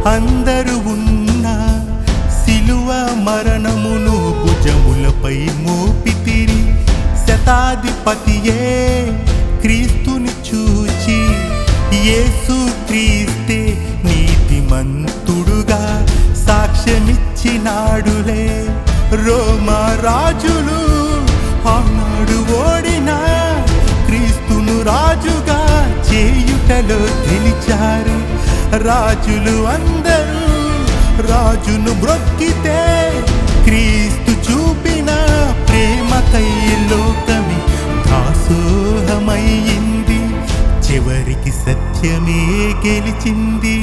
అందరూ ఉన్న సిలువ మరణమును భుజములపై మోపితిరి. శతాధిపతియే క్రీస్తుని చూచి యేసు క్రీస్తే నీతిమంతుడుగా సాక్ష్యమిచ్చినాడులే. రోమా రాజులు ఆనాడు ఓడిన క్రీస్తును రాజుగా చేయుటలో గెలిచారు. రాజులు అందరూ రాజును మ్రొక్కితే క్రీస్తు చూపిన ప్రేమకై లోకమే దాసోహమయ్యింది. చివరికి సత్యమే గెలిచింది.